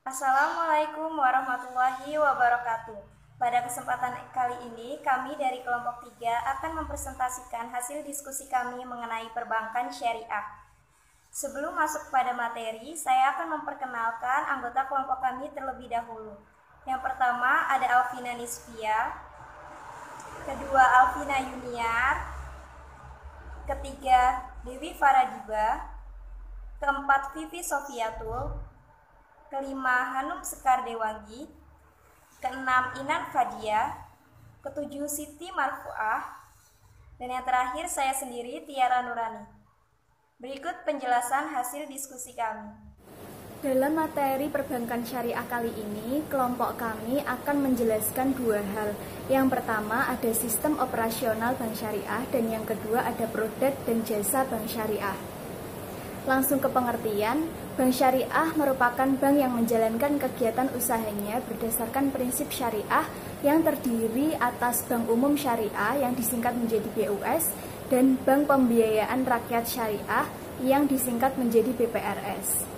Assalamualaikum warahmatullahi wabarakatuh. Pada kesempatan kali ini, kami dari kelompok 3 akan mempresentasikan hasil diskusi kami mengenai perbankan syariah. Sebelum masuk pada materi, saya akan memperkenalkan anggota kelompok kami terlebih dahulu. Yang pertama ada Alvina Nisfia, kedua Alvina Yuniar, ketiga Dewi Faradiba, keempat Vivi Sofiatul, kelima Hanum Sekar Dewangi, keenam Inan Fadia, ketujuh Siti Marfuah, dan yang terakhir saya sendiri Tiara Nurani. Berikut penjelasan hasil diskusi kami. Dalam materi perbankan syariah kali ini, kelompok kami akan menjelaskan dua hal. Yang pertama ada sistem operasional bank syariah dan yang kedua ada produk dan jasa bank syariah. Langsung ke pengertian, bank syariah merupakan bank yang menjalankan kegiatan usahanya berdasarkan prinsip syariah yang terdiri atas bank umum syariah yang disingkat menjadi BUS dan bank pembiayaan rakyat syariah yang disingkat menjadi BPRS.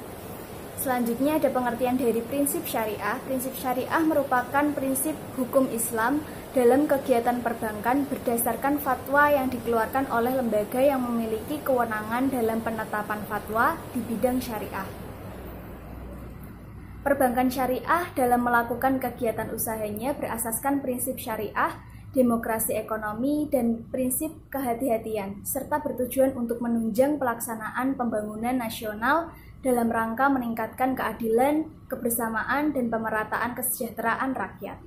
Selanjutnya ada pengertian dari prinsip syariah. Prinsip syariah merupakan prinsip hukum Islam dalam kegiatan perbankan berdasarkan fatwa yang dikeluarkan oleh lembaga yang memiliki kewenangan dalam penetapan fatwa di bidang syariah. Perbankan syariah dalam melakukan kegiatan usahanya berasaskan prinsip syariah, demokrasi ekonomi, dan prinsip kehati-hatian, serta bertujuan untuk menunjang pelaksanaan pembangunan nasional dalam rangka meningkatkan keadilan, kebersamaan, dan pemerataan kesejahteraan rakyat.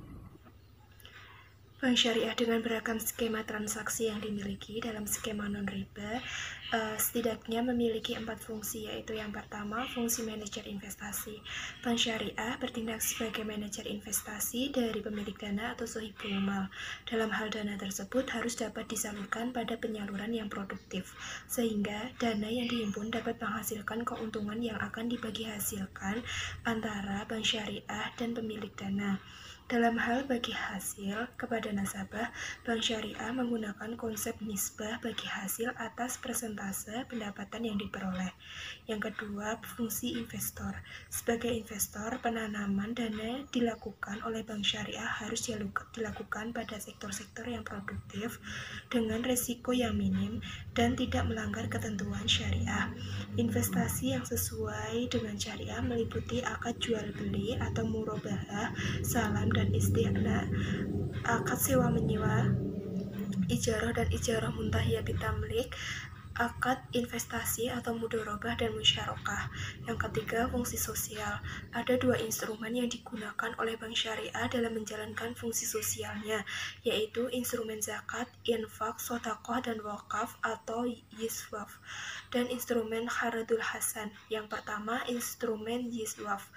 Bank syariah dengan beragam skema transaksi yang dimiliki dalam skema non-riba setidaknya memiliki 4 fungsi, yaitu yang pertama, fungsi manajer investasi. Bank syariah bertindak sebagai manajer investasi dari pemilik dana atau sohibul mal. Dalam hal dana tersebut harus dapat disalurkan pada penyaluran yang produktif, sehingga dana yang dihimpun dapat menghasilkan keuntungan yang akan dibagi hasilkan antara bank syariah dan pemilik dana. Dalam hal bagi hasil kepada nasabah, bank syariah menggunakan konsep nisbah bagi hasil atas persentase pendapatan yang diperoleh. Yang kedua, fungsi investor. Sebagai investor, penanaman dana dilakukan oleh bank syariah harus dilakukan pada sektor-sektor yang produktif dengan risiko yang minim dan tidak melanggar ketentuan syariah. Investasi yang sesuai dengan syariah meliputi akad jual beli atau murabahah, salam dan istighna, akad sewa menyewa, ijarah dan ijarah muntahiyah bitamlik, akad investasi atau mudharabah dan musyarakah. Yang ketiga, fungsi sosial. Ada 2 instrumen yang digunakan oleh bank syariah dalam menjalankan fungsi sosialnya, yaitu instrumen zakat, infak, sedekah dan wakaf atau yiswaf, dan instrumen kharadul hasan. Yang pertama, instrumen yiswaf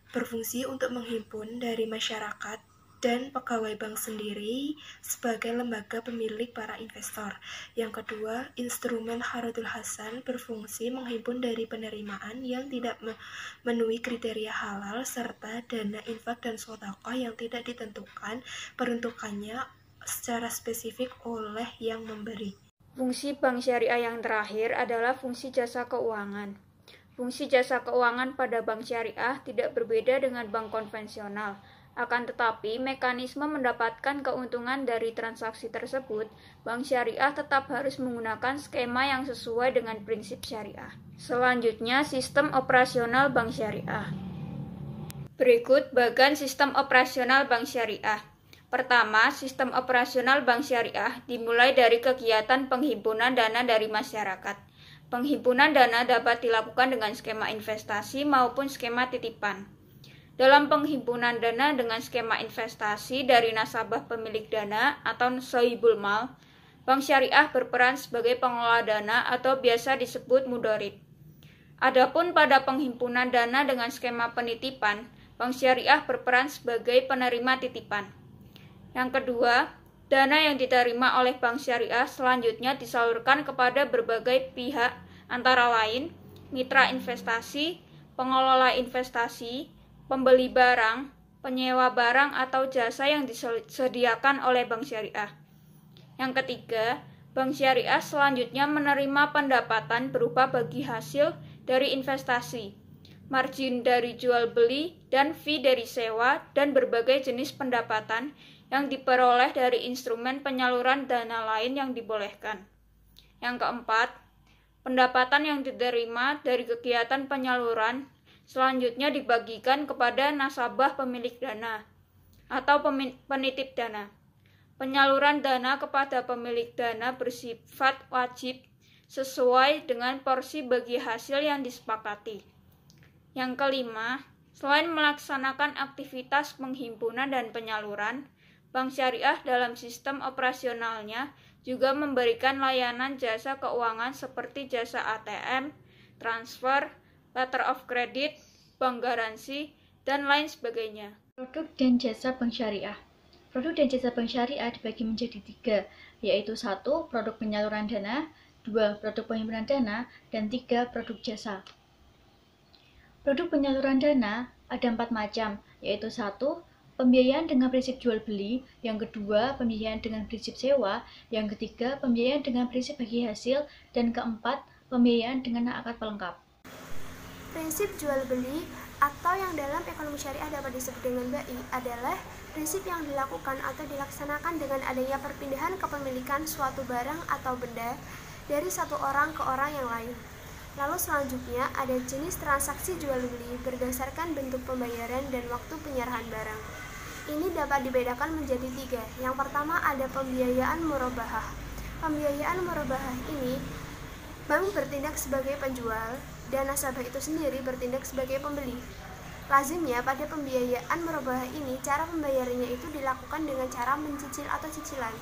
berfungsi untuk menghimpun dari masyarakat dan pegawai bank sendiri sebagai lembaga pemilik para investor. Yang kedua, instrumen kharadul hasan berfungsi menghimpun dari penerimaan yang tidak memenuhi kriteria halal serta dana infak dan sedekah yang tidak ditentukan peruntukannya secara spesifik oleh yang memberi. Fungsi bank syariah yang terakhir adalah fungsi jasa keuangan. Fungsi jasa keuangan pada bank syariah tidak berbeda dengan bank konvensional. Akan tetapi, mekanisme mendapatkan keuntungan dari transaksi tersebut, bank syariah tetap harus menggunakan skema yang sesuai dengan prinsip syariah. Selanjutnya, sistem operasional bank syariah. Berikut bagan sistem operasional bank syariah. Pertama, sistem operasional bank syariah dimulai dari kegiatan penghimpunan dana dari masyarakat. Penghimpunan dana dapat dilakukan dengan skema investasi maupun skema titipan. Dalam penghimpunan dana dengan skema investasi dari nasabah pemilik dana atau sohibul mal, bank syariah berperan sebagai pengelola dana atau biasa disebut mudharib. Adapun pada penghimpunan dana dengan skema penitipan, bank syariah berperan sebagai penerima titipan. Yang kedua, dana yang diterima oleh bank syariah selanjutnya disalurkan kepada berbagai pihak, antara lain mitra investasi, pengelola investasi, pembeli barang, penyewa barang atau jasa yang disediakan oleh bank syariah. Yang ketiga, bank syariah selanjutnya menerima pendapatan berupa bagi hasil dari investasi. margin dari jual beli, dan fee dari sewa, dan berbagai jenis pendapatan yang diperoleh dari instrumen penyaluran dana lain yang dibolehkan. Yang keempat, pendapatan yang diterima dari kegiatan penyaluran selanjutnya dibagikan kepada nasabah pemilik dana atau penitip dana. Penyaluran dana kepada pemilik dana bersifat wajib sesuai dengan porsi bagi hasil yang disepakati. Yang kelima, selain melaksanakan aktivitas penghimpunan dan penyaluran, Bank Syariah dalam sistem operasionalnya juga memberikan layanan jasa keuangan seperti jasa ATM, transfer, letter of credit, bank garansi, dan lain sebagainya. Produk dan jasa bank syariah. Produk dan jasa bank syariah dibagi menjadi 3, yaitu 1. Produk penyaluran dana, 2. Produk penghimpunan dana, dan 3. Produk jasa. Produk penyaluran dana ada 4 macam, yaitu 1. Pembiayaan dengan prinsip jual beli, yang kedua pembiayaan dengan prinsip sewa, yang ketiga pembiayaan dengan prinsip bagi hasil, dan keempat pembiayaan dengan akad pelengkap. Prinsip jual beli atau yang dalam ekonomi syariah dapat disebut dengan BI adalah prinsip yang dilakukan atau dilaksanakan dengan adanya perpindahan kepemilikan suatu barang atau benda dari satu orang ke orang yang lain. Lalu selanjutnya ada jenis transaksi jual beli berdasarkan bentuk pembayaran dan waktu penyerahan barang. Ini dapat dibedakan menjadi 3. Yang pertama ada pembiayaan murabahah. Pembiayaan murabahah ini bank bertindak sebagai penjual dan nasabah itu sendiri bertindak sebagai pembeli. Lazimnya pada pembiayaan murabahah ini cara pembayarannya itu dilakukan dengan cara mencicil atau cicilan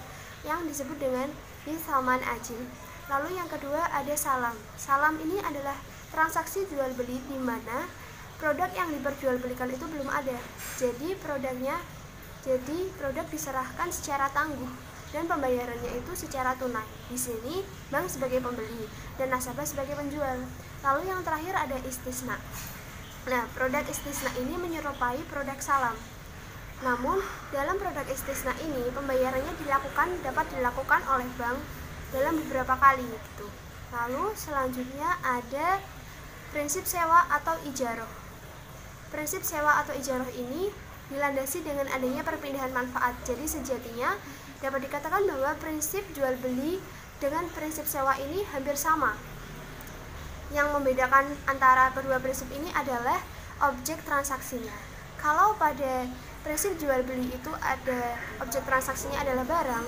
yang disebut dengan bithaman ajil. Lalu yang kedua ada salam. Salam ini adalah transaksi jual beli di mana produk yang diperjualbelikan itu belum ada. Jadi produk diserahkan secara tangguh dan pembayarannya itu secara tunai. Di sini bank sebagai pembeli dan nasabah sebagai penjual. Lalu yang terakhir ada istisna. Nah, produk istisna ini menyerupai produk salam. Namun, dalam produk istisna ini pembayarannya dapat dilakukan oleh bank dalam beberapa kali gitu. Lalu selanjutnya ada prinsip sewa atau ijaroh. Prinsip sewa atau ijaroh ini dilandasi dengan adanya perpindahan manfaat. Jadi sejatinya dapat dikatakan bahwa prinsip jual beli dengan prinsip sewa ini hampir sama. Yang membedakan antara kedua prinsip ini adalah objek transaksinya. Kalau pada prinsip jual beli itu ada objek transaksinya adalah barang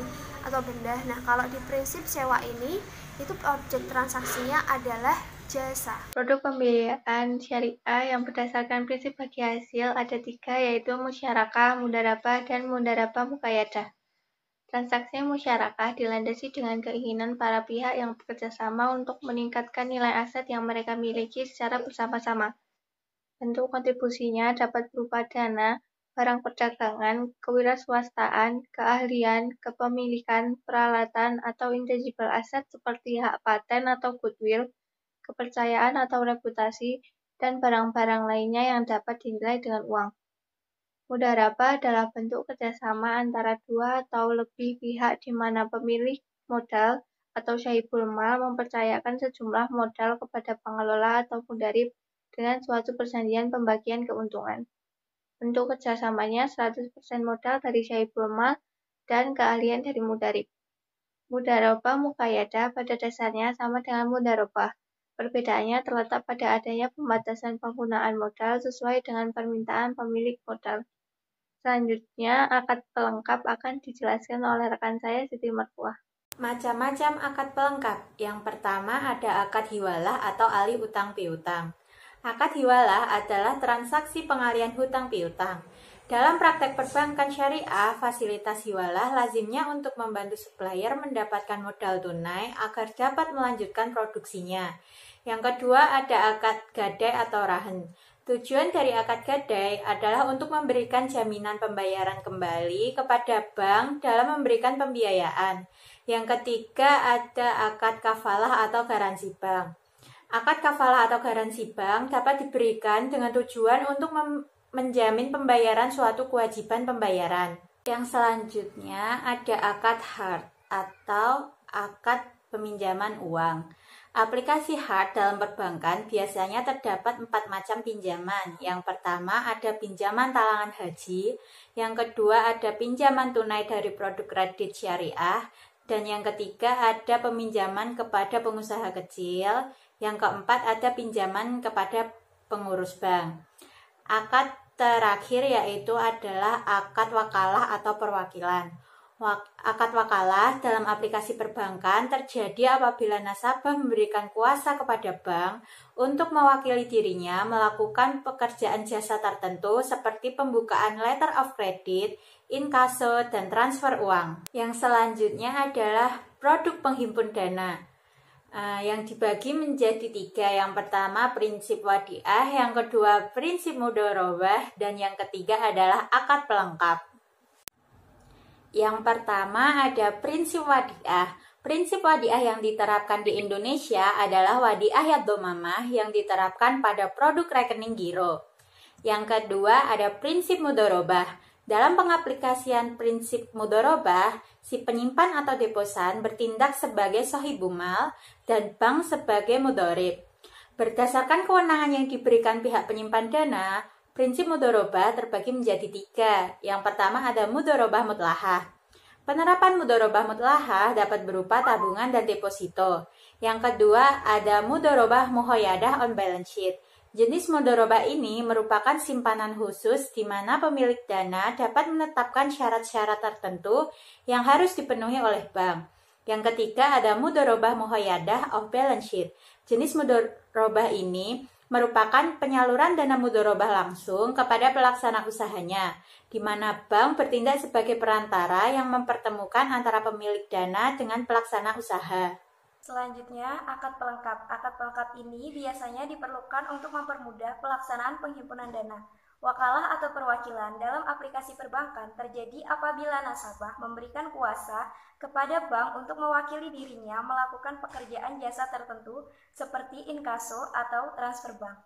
atau benda. Nah, kalau di prinsip sewa ini itu objek transaksinya adalah jasa. Produk pembiayaan syariah yang berdasarkan prinsip bagi hasil ada 3, yaitu musyarakah, mudharabah, dan mudharabah muqayyadah. Transaksi musyarakah dilandasi dengan keinginan para pihak yang bekerjasama untuk meningkatkan nilai aset yang mereka miliki secara bersama-sama. Bentuk kontribusinya dapat berupa dana, barang perdagangan, kewirausahaan, keahlian, kepemilikan, peralatan, atau intangible aset seperti hak paten atau goodwill, kepercayaan atau reputasi, dan barang-barang lainnya yang dapat dinilai dengan uang. Mudharabah adalah bentuk kerjasama antara 2 atau lebih pihak di mana pemilik modal atau syahibul mal mempercayakan sejumlah modal kepada pengelola atau mudharib dengan suatu perjanjian pembagian keuntungan. Bentuk kerjasamanya 100% modal dari syahibul mal dan keahlian dari mudharib. Mudharabah muqayyadah pada dasarnya sama dengan mudharabah. Perbedaannya terletak pada adanya pembatasan penggunaan modal sesuai dengan permintaan pemilik modal. Selanjutnya, akad pelengkap akan dijelaskan oleh rekan saya Siti Marfuah. Macam-macam akad pelengkap. Yang pertama ada akad hiwalah atau alih utang piutang. Akad hiwalah adalah transaksi pengalihan hutang piutang. Dalam praktek perbankan syariah, fasilitas hiwalah lazimnya untuk membantu supplier mendapatkan modal tunai agar dapat melanjutkan produksinya. Yang kedua ada akad gadai atau rahen. Tujuan dari akad gadai adalah untuk memberikan jaminan pembayaran kembali kepada bank dalam memberikan pembiayaan. Yang ketiga ada akad kafalah atau garansi bank. Akad kafalah atau garansi bank dapat diberikan dengan tujuan untuk menjamin pembayaran suatu kewajiban pembayaran. Yang selanjutnya ada akad hard atau akad peminjaman uang. Aplikasi hard dalam perbankan biasanya terdapat 4 macam pinjaman. Yang pertama ada pinjaman talangan haji, yang kedua ada pinjaman tunai dari produk kredit syariah, dan yang ketiga ada peminjaman kepada pengusaha kecil, yang keempat ada pinjaman kepada pengurus bank. Akad terakhir yaitu adalah akad wakalah atau perwakilan. Akad wakalah dalam aplikasi perbankan terjadi apabila nasabah memberikan kuasa kepada bank untuk mewakili dirinya melakukan pekerjaan jasa tertentu seperti pembukaan letter of credit, inkaso, dan transfer uang. Yang selanjutnya adalah produk penghimpun dana. Yang dibagi menjadi 3. Yang pertama prinsip wadiah, yang kedua prinsip mudharabah, dan yang ketiga adalah akad pelengkap. Yang pertama ada prinsip wadiah. Prinsip wadiah yang diterapkan di Indonesia adalah wadiah yadomamah yang diterapkan pada produk rekening giro. Yang kedua ada prinsip mudharabah. Dalam pengaplikasian prinsip mudharabah, si penyimpan atau deposan bertindak sebagai sohibumal dan bank sebagai mudharib. Berdasarkan kewenangan yang diberikan pihak penyimpan dana, prinsip mudharabah terbagi menjadi 3. Yang pertama ada mudharabah mutlahah. Penerapan mudharabah mutlahah dapat berupa tabungan dan deposito. Yang kedua ada mudharabah muqayyadah on balance sheet. Jenis mudharabah ini merupakan simpanan khusus di mana pemilik dana dapat menetapkan syarat-syarat tertentu yang harus dipenuhi oleh bank. Yang ketiga ada mudharabah muqayyadah off balance sheet. Jenis mudharabah ini merupakan penyaluran dana mudharabah langsung kepada pelaksana usahanya, di mana bank bertindak sebagai perantara yang mempertemukan antara pemilik dana dengan pelaksana usaha. Selanjutnya, akad pelengkap. Akad pelengkap ini biasanya diperlukan untuk mempermudah pelaksanaan penghimpunan dana. Wakalah atau perwakilan dalam aplikasi perbankan terjadi apabila nasabah memberikan kuasa kepada bank untuk mewakili dirinya melakukan pekerjaan jasa tertentu seperti inkaso atau transfer bank.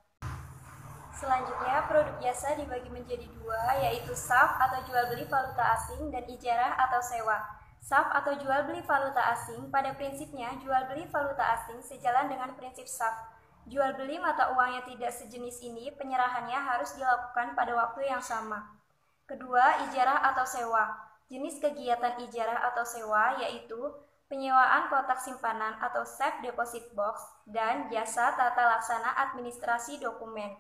Selanjutnya, produk jasa dibagi menjadi 2, yaitu SAF atau jual beli valuta asing dan ijarah atau sewa. SAF atau jual beli valuta asing pada prinsipnya jual beli valuta asing sejalan dengan prinsip SAF. Jual beli mata uang yang tidak sejenis ini penyerahannya harus dilakukan pada waktu yang sama. Kedua, ijarah atau sewa. Jenis kegiatan ijarah atau sewa yaitu penyewaan kotak simpanan atau safe deposit box dan jasa tata laksana administrasi dokumen.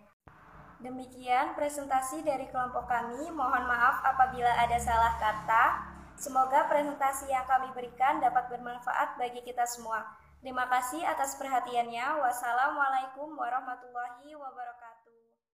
Demikian presentasi dari kelompok kami. Mohon maaf apabila ada salah kata. Semoga presentasi yang kami berikan dapat bermanfaat bagi kita semua. Terima kasih atas perhatiannya. Wassalamualaikum warahmatullahi wabarakatuh.